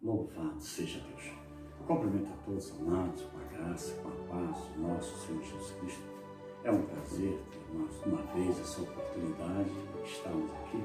Louvado seja Deus. Eu cumprimento a todos, amados, com a graça, com a paz do nosso Senhor Jesus Cristo. É um prazer ter mais uma vez essa oportunidade de estarmos aqui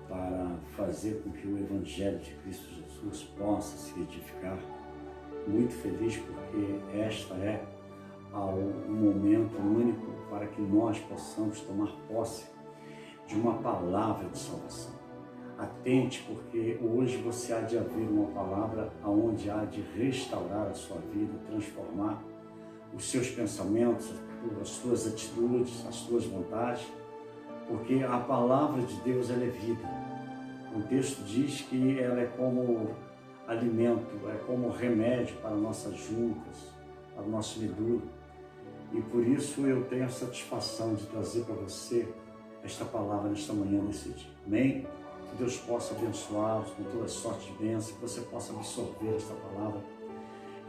para fazer com que o Evangelho de Cristo Jesus possa se edificar. Muito feliz porque esta é um momento único para que nós possamos tomar posse de uma palavra de salvação. Atente, porque hoje você há de haver uma palavra onde há de restaurar a sua vida, transformar os seus pensamentos, as suas atitudes, as suas vontades, porque a palavra de Deus ela é vida. O texto diz que ela é como alimento, é como remédio para nossas juntas, para o nosso medula. E por isso eu tenho a satisfação de trazer para você esta palavra nesta manhã, nesse dia. Amém? Que Deus possa abençoá-los com toda sorte de bênção, que você possa absorver esta palavra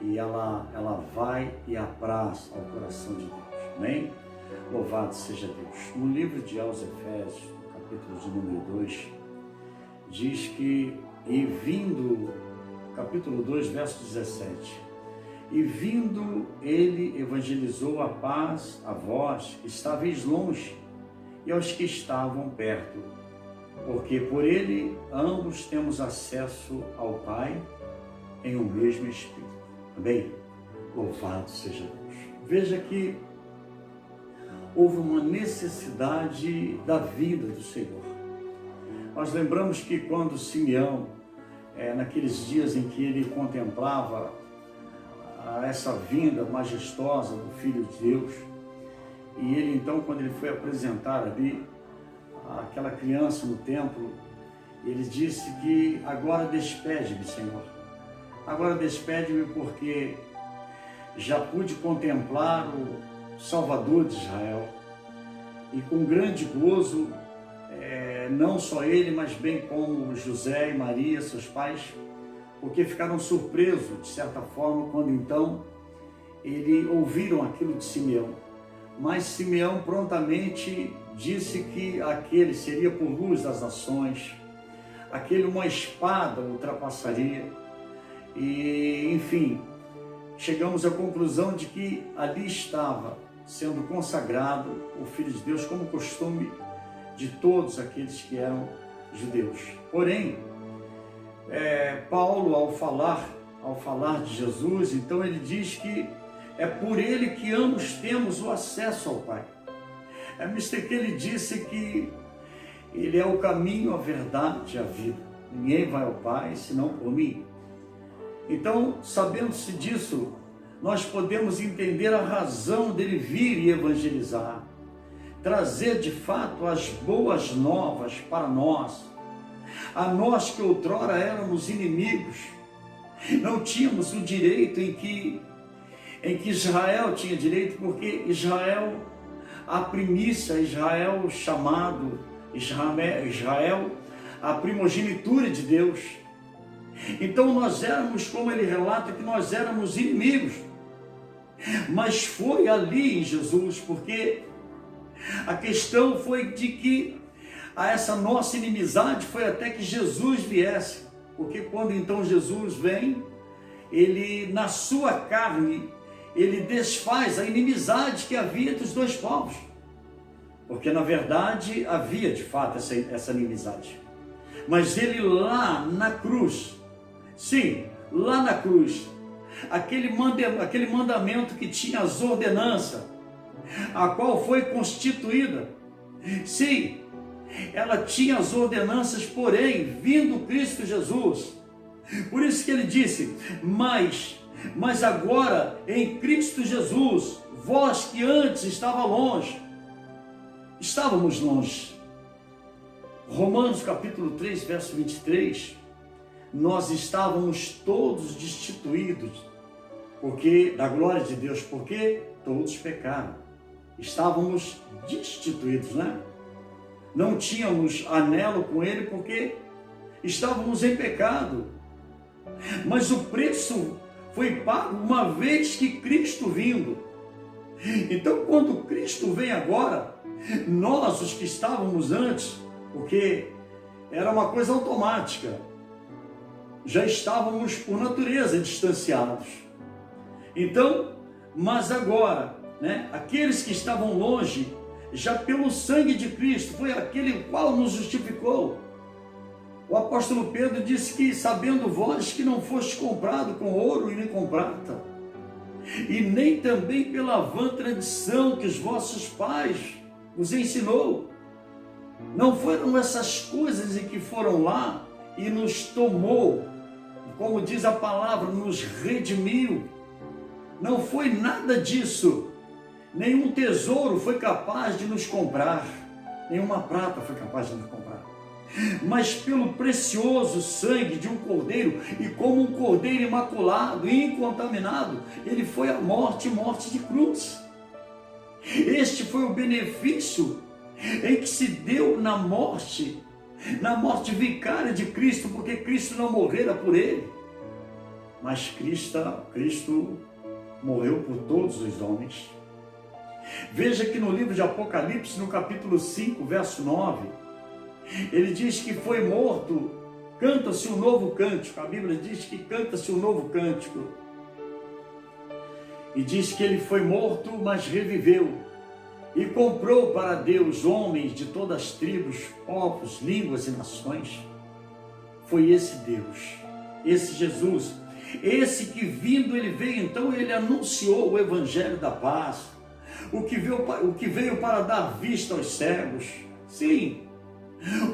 e ela vai e apraz ao coração de Deus. Amém? Louvado seja Deus. No livro de aos Efésios, no capítulo de número 2, diz que, capítulo 2, verso 17, e vindo ele evangelizou a paz a vós que estáveis longe e aos que estavam perto, porque por ele ambos temos acesso ao Pai em um mesmo Espírito. Amém? Louvado seja Deus. Veja que houve uma necessidade da vida do Senhor. Nós lembramos que quando Simeão, naqueles dias em que ele contemplava essa vinda majestosa do Filho de Deus, e ele então, quando ele foi apresentar ali aquela criança no templo, ele disse que agora despede-me, Senhor. Agora despede-me porque já pude contemplar o Salvador de Israel. E com grande gozo, não só ele, mas bem como José e Maria, seus pais, porque ficaram surpresos, de certa forma, quando então ouviram aquilo de Simeão. Mas Simeão prontamente disse que aquele seria por luz das nações, aquele uma espada ultrapassaria. E, enfim, chegamos à conclusão de que ali estava sendo consagrado o Filho de Deus, como costume de todos aqueles que eram judeus. Porém, Paulo, ao falar de Jesus, então ele diz que é por ele que ambos temos o acesso ao Pai. É mister que ele disse que ele é o caminho, a verdade e a vida. Ninguém vai ao Pai senão por mim. Então, sabendo-se disso, nós podemos entender a razão dele vir e evangelizar, trazer de fato as boas novas para nós, a nós que outrora éramos inimigos, não tínhamos o direito em que Israel tinha direito, porque Israel, a primícia, Israel chamado, Israel, a primogenitura de Deus. Então nós éramos, como ele relata, que nós éramos inimigos, mas foi ali em Jesus, porque a questão foi de que essa nossa inimizade foi até que Jesus viesse, porque quando então Jesus vem, ele na sua carne, ele desfaz a inimizade que havia entre os dois povos, porque na verdade havia de fato essa inimizade, mas ele lá na cruz, sim, lá na cruz, aquele mandamento que tinha as ordenanças, a qual foi constituída, sim, ela tinha as ordenanças, porém, vindo Cristo Jesus, por isso que ele disse, mas agora em Cristo Jesus, vós que antes estávamos longe. Romanos capítulo 3, verso 23, nós estávamos todos destituídos da glória de Deus, porque todos pecaram. Estávamos destituídos, né? Não tínhamos anelo com ele porque estávamos em pecado. Mas o preço foi pago uma vez que Cristo vindo. Então, quando Cristo vem agora, nós, os que estávamos antes, porque era uma coisa automática, já estávamos por natureza distanciados. Então, mas agora, né, aqueles que estavam longe, já pelo sangue de Cristo, foi aquele qual nos justificou. O apóstolo Pedro disse que, sabendo vós que não foste comprado com ouro e nem com prata, e nem também pela vã tradição que os vossos pais vos ensinou. Não foram essas coisas em que foram lá e nos tomou, como diz a palavra, nos redimiu. Não foi nada disso. Nenhum tesouro foi capaz de nos comprar, nenhuma prata foi capaz de nos comprar. Mas pelo precioso sangue de um cordeiro, e como um cordeiro imaculado e incontaminado, ele foi à morte, morte de cruz. Este foi o benefício em que se deu na morte vicária de Cristo, porque Cristo não morrera por ele, mas Cristo morreu por todos os homens. Veja que no livro de Apocalipse, no capítulo 5, verso 9, ele diz que foi morto, canta-se um novo cântico. A Bíblia diz que canta-se um novo cântico. E diz que ele foi morto, mas reviveu. E comprou para Deus homens de todas as tribos, povos, línguas e nações. Foi esse Deus, esse Jesus, esse que vindo ele veio, então ele anunciou o evangelho da paz, o que veio para dar vista aos cegos, sim,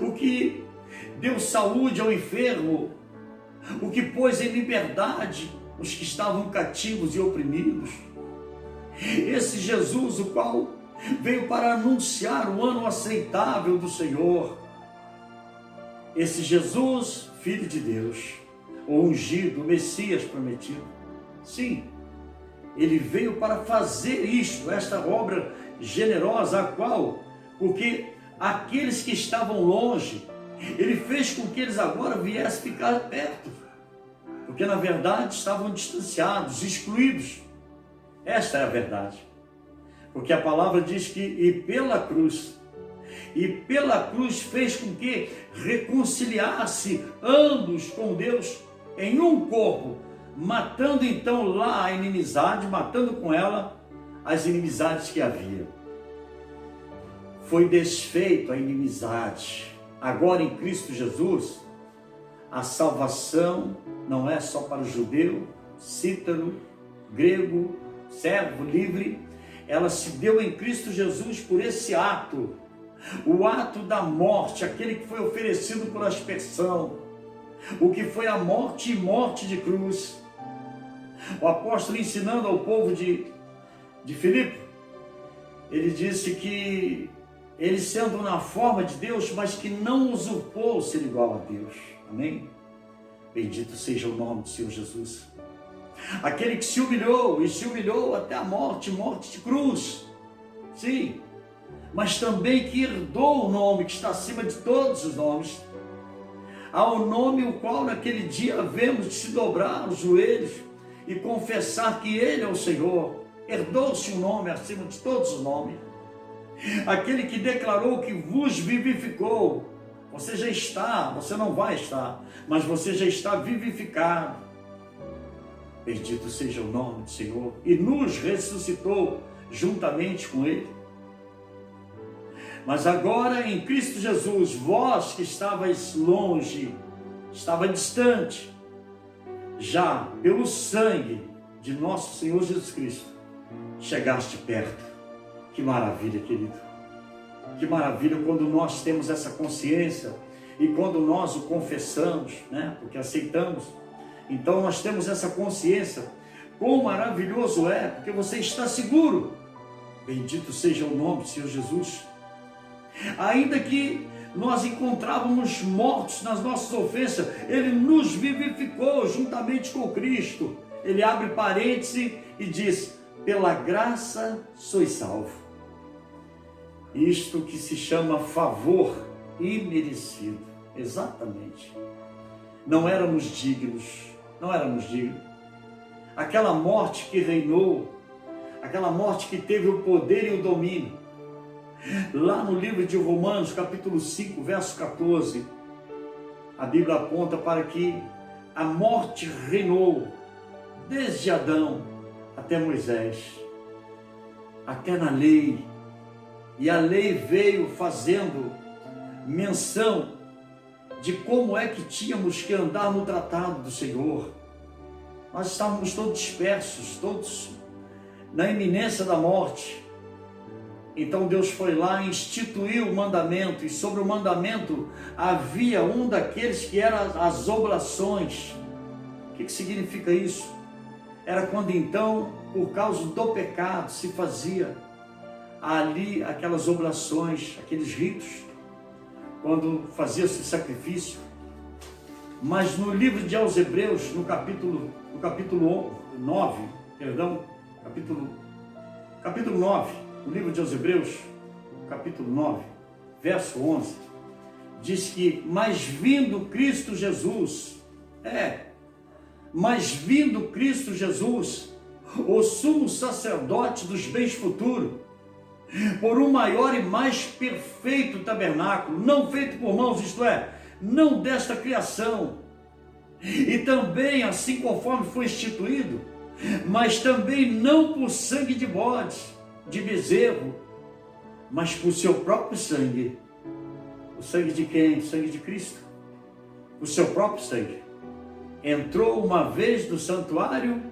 o que deu saúde ao enfermo, o que pôs em liberdade os que estavam cativos e oprimidos. Esse Jesus, o qual veio para anunciar o ano aceitável do Senhor. Esse Jesus, Filho de Deus, o ungido, o Messias prometido. Sim, ele veio para fazer isto, esta obra generosa, a qual, porque aqueles que estavam longe, ele fez com que eles agora viessem ficar perto, porque na verdade estavam distanciados, excluídos. Esta é a verdade, porque a palavra diz que e pela cruz fez com que reconciliasse ambos com Deus em um corpo, matando então lá a inimizade, matando com ela as inimizades que havia. Foi desfeito a inimizade. Agora em Cristo Jesus, a salvação não é só para o judeu, cítaro, grego, servo, livre. Ela se deu em Cristo Jesus por esse ato, o ato da morte, aquele que foi oferecido por aspersão, o que foi a morte e morte de cruz. O apóstolo, ensinando ao povo de Filipe, ele disse que ele, sendo na forma de Deus, mas que não usurpou ser igual a Deus. Amém? Bendito seja o nome do Senhor Jesus. Aquele que se humilhou, e se humilhou até a morte, morte de cruz. Sim, mas também que herdou o nome que está acima de todos os nomes. Ao nome o qual naquele dia havemos de se dobrar os joelhos e confessar que Ele é o Senhor. Herdou-se um nome acima de todos os nomes. Aquele que declarou que vos vivificou. Você já está, você não vai estar, mas você já está vivificado. Bendito seja o nome do Senhor. E nos ressuscitou juntamente com Ele. Mas agora em Cristo Jesus, vós que estavais longe, estava distante, já pelo sangue de nosso Senhor Jesus Cristo, chegaste perto. Que maravilha, querido. Que maravilha quando nós temos essa consciência e quando nós o confessamos, né? Porque aceitamos. Então nós temos essa consciência. Quão maravilhoso é, porque você está seguro. Bendito seja o nome do Senhor Jesus. Ainda que nós encontrávamos mortos nas nossas ofensas, Ele nos vivificou juntamente com Cristo. Ele abre parênteses e diz: pela graça sois salvo. Isto que se chama favor imerecido. Exatamente. Não éramos dignos. Aquela morte que reinou, aquela morte que teve o poder e o domínio. Lá no livro de Romanos, capítulo 5, verso 14, a Bíblia aponta para que a morte reinou desde Adão até Moisés, até na lei. E a lei veio fazendo menção de como é que tínhamos que andar no tratado do Senhor. Nós estávamos todos dispersos, todos na iminência da morte. Então Deus foi lá e instituiu o mandamento, e sobre o mandamento havia um daqueles que eram as oblações. O que significa isso? Era quando então, por causa do pecado, se fazia ali aquelas oblações, aqueles ritos, quando fazia-se sacrifício. Mas no livro de aos Hebreus, no capítulo 9, capítulo 9, no livro de aos Hebreus, capítulo 9, verso 11, diz que, mas vindo Cristo Jesus, o sumo sacerdote dos bens futuros, por um maior e mais perfeito tabernáculo, não feito por mãos, isto é, não desta criação, e também assim conforme foi instituído, mas também não por sangue de bode, de bezerro, mas por seu próprio sangue. O sangue de quem? O sangue de Cristo. O seu próprio sangue. Entrou uma vez no santuário,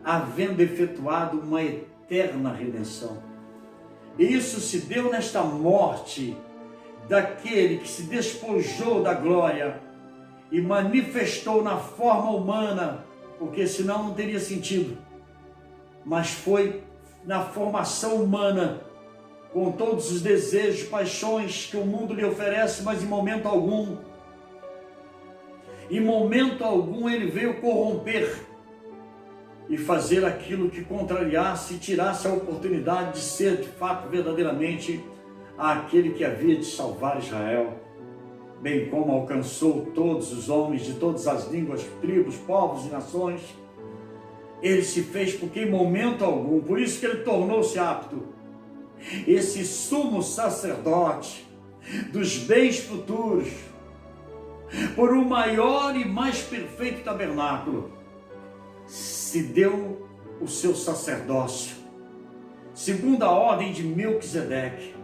havendo efetuado uma eterna redenção. Isso se deu nesta morte daquele que se despojou da glória e manifestou na forma humana, porque senão não teria sentido, mas foi na formação humana, com todos os desejos, paixões que o mundo lhe oferece, mas em momento algum ele veio corromper e fazer aquilo que contrariasse e tirasse a oportunidade de ser de fato, verdadeiramente, aquele que havia de salvar Israel, bem como alcançou todos os homens de todas as línguas, tribos, povos e nações. Ele se fez porque em momento algum, por isso que ele tornou-se apto, esse sumo sacerdote dos bens futuros, por um maior e mais perfeito tabernáculo, se deu o seu sacerdócio, segundo a ordem de Melquisedeque.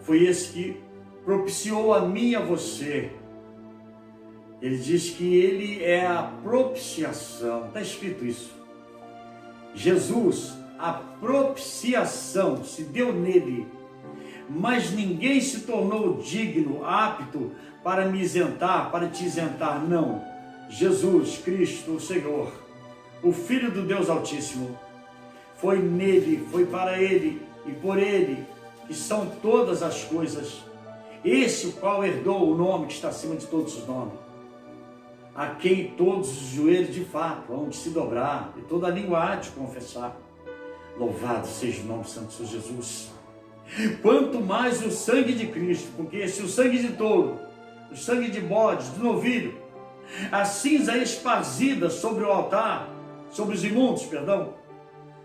Foi esse que propiciou a mim e a você. Ele diz que ele é a propiciação, está escrito isso. Jesus, a propiciação se deu nele, mas ninguém se tornou digno, apto para me isentar, para te isentar, não. Jesus Cristo, o Senhor, o Filho do Deus Altíssimo, foi nele, foi para ele e por ele que são todas as coisas, esse o qual herdou o nome que está acima de todos os nomes, a quem todos os joelhos de fato vão se dobrar e toda a língua há de confessar. Louvado seja o nome santo de Senhor Jesus. Quanto mais o sangue de Cristo, porque se o sangue de touro, o sangue de bode, do novilho, a cinza esparzida sobre o altar, sobre os imundos, perdão,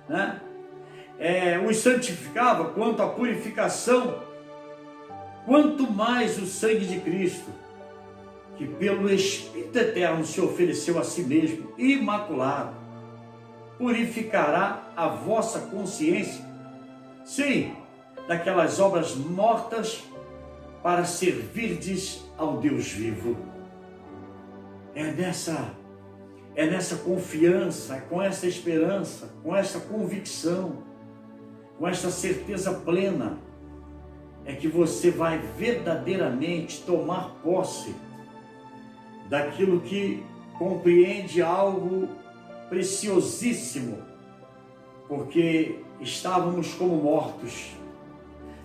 né? Os santificava quanto à purificação, quanto mais o sangue de Cristo, que pelo Espírito Eterno se ofereceu a si mesmo, imaculado, purificará a vossa consciência, sim, daquelas obras mortas, para servirdes ao Deus vivo. É nessa confiança, com essa esperança, com essa convicção, com essa certeza plena, é que você vai verdadeiramente tomar posse daquilo que compreende algo preciosíssimo, porque estávamos como mortos,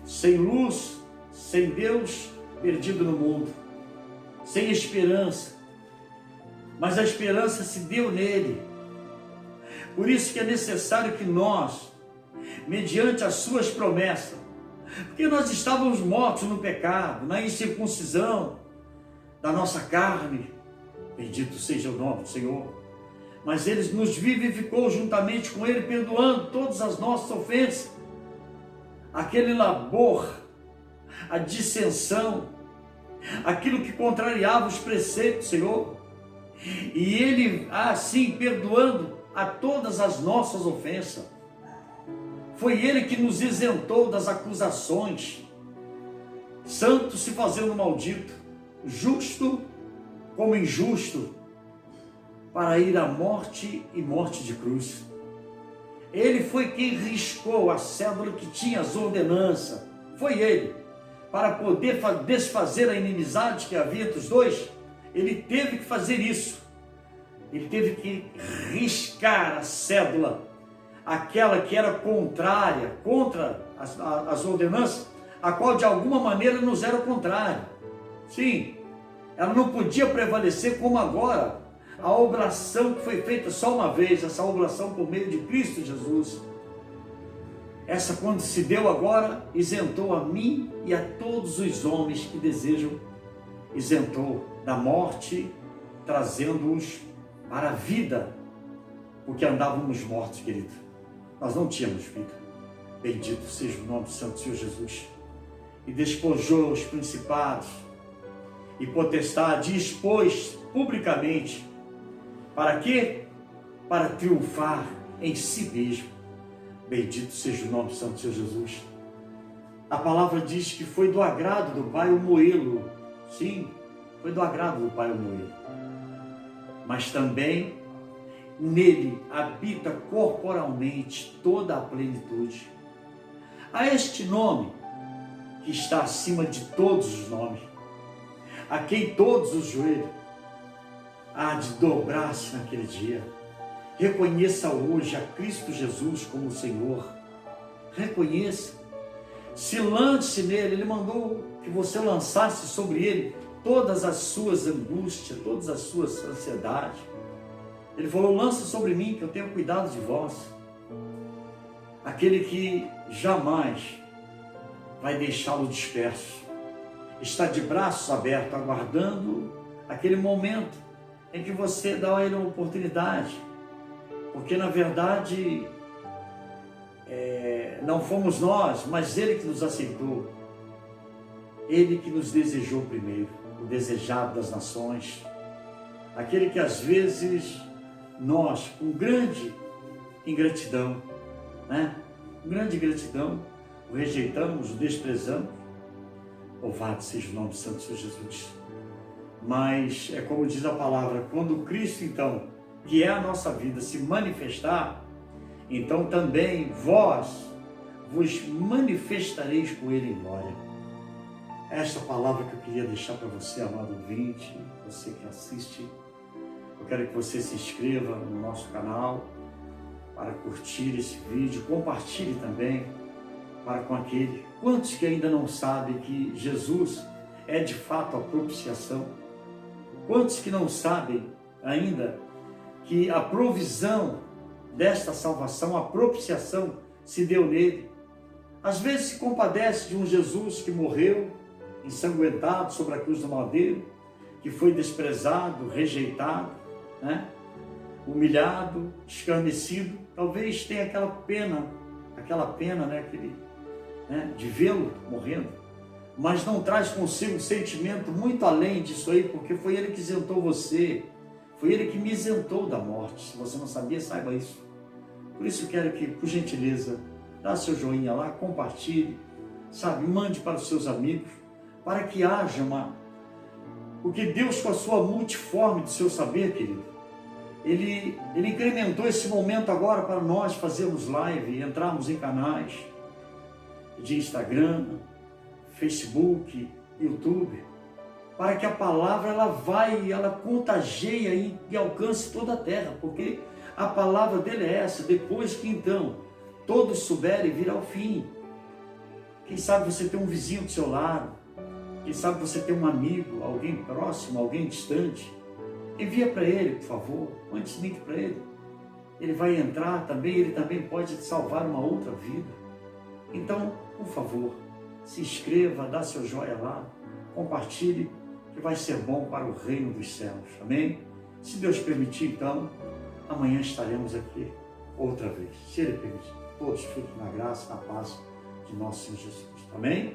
sem luz, sem Deus, perdido no mundo, sem esperança, mas a esperança se deu nele. Por isso que é necessário que nós, mediante as suas promessas, porque nós estávamos mortos no pecado, na incircuncisão da nossa carne, bendito seja o nome do Senhor, mas ele nos vivificou juntamente com ele, perdoando todas as nossas ofensas, aquele labor, a dissensão, aquilo que contrariava os preceitos do Senhor, E Ele, assim, perdoando a todas as nossas ofensas. Foi Ele que nos isentou das acusações. Santo se fazendo maldito, justo como injusto, para ir à morte e morte de cruz. Ele foi quem riscou a cédula que tinha as ordenanças. Foi Ele. Para poder desfazer a inimizade que havia entre os dois, Ele teve que fazer isso. Ele teve que riscar a cédula, aquela que era contrária, contra as ordenanças, a qual de alguma maneira nos era contrária. Sim, ela não podia prevalecer como agora, a oblação que foi feita só uma vez, essa oblação por meio de Cristo Jesus. Essa, quando se deu agora, isentou a mim e a todos os homens que desejam, isentou da morte, trazendo-os para a vida, porque andávamos mortos, querido. Nós não tínhamos vida. Bendito seja o nome do Santo Senhor Jesus. E despojou os principados e potestades, e expôs publicamente. Para quê? Para triunfar em si mesmo. Bendito seja o nome do Santo Senhor Jesus. A palavra diz que foi do agrado do Pai o moê-lo. Sim, foi do agrado do Pai o moê-lo. Mas também nele habita corporalmente toda a plenitude. A este nome que está acima de todos os nomes, a quem todos os joelhos há de dobrar-se naquele dia. Reconheça hoje a Cristo Jesus como Senhor. Reconheça. Se lance nele. Ele mandou que você lançasse sobre ele todas as suas angústias, todas as suas ansiedades. Ele falou: lança sobre mim, que eu tenho cuidado de vós. Aquele que jamais vai deixá-lo disperso. Está de braços abertos, aguardando aquele momento em que você dá a ele uma oportunidade. Porque, na verdade, não fomos nós, mas Ele que nos aceitou. Ele que nos desejou primeiro, o desejado das nações. Aquele que, às vezes, nós, com grande ingratidão, com grande ingratidão, o rejeitamos, o desprezamos. Louvado seja o nome do Santo Senhor Jesus. Mas, é como diz a palavra, quando Cristo, então, que é a nossa vida, se manifestar, então também vós vos manifestareis com Ele em glória. Esta palavra que eu queria deixar para você, amado ouvinte, você que assiste. Eu quero que você se inscreva no nosso canal para curtir esse vídeo, compartilhe também para com aquele. Quantos que ainda não sabem que Jesus é de fato a propiciação? Quantos que não sabem ainda que a provisão desta salvação, a propiciação, se deu nele? Às vezes se compadece de um Jesus que morreu ensanguentado sobre a cruz do madeiro, que foi desprezado, rejeitado, humilhado, escarnecido. Talvez tenha aquela pena, de vê-lo morrendo, mas não traz consigo um sentimento muito além disso aí, porque foi Ele que isentou você, foi Ele que me isentou da morte. Se você não sabia, saiba isso. Por isso eu quero que, por gentileza, dá seu joinha lá, compartilhe, mande para os seus amigos, para que haja porque Deus, com a sua multiforme de seu saber, querido, Ele incrementou esse momento agora para nós fazermos live, entrarmos em canais de Instagram, Facebook, YouTube, para que a palavra ela contagie e alcance toda a terra, porque a palavra dele é essa. Depois que então todos souberem, virá o fim. Quem sabe você tem um vizinho do seu lado, quem sabe você tem um amigo, alguém próximo, alguém distante. Envia para ele, por favor, mande esse link para ele. Ele vai entrar também, ele também pode salvar uma outra vida. Então, por favor, se inscreva, dá seu joia lá, compartilhe, que vai ser bom para o reino dos céus. Amém? Se Deus permitir, então, amanhã estaremos aqui outra vez. Se Ele permitir, todos fiquem na graça, na paz de nosso Senhor Jesus. Amém?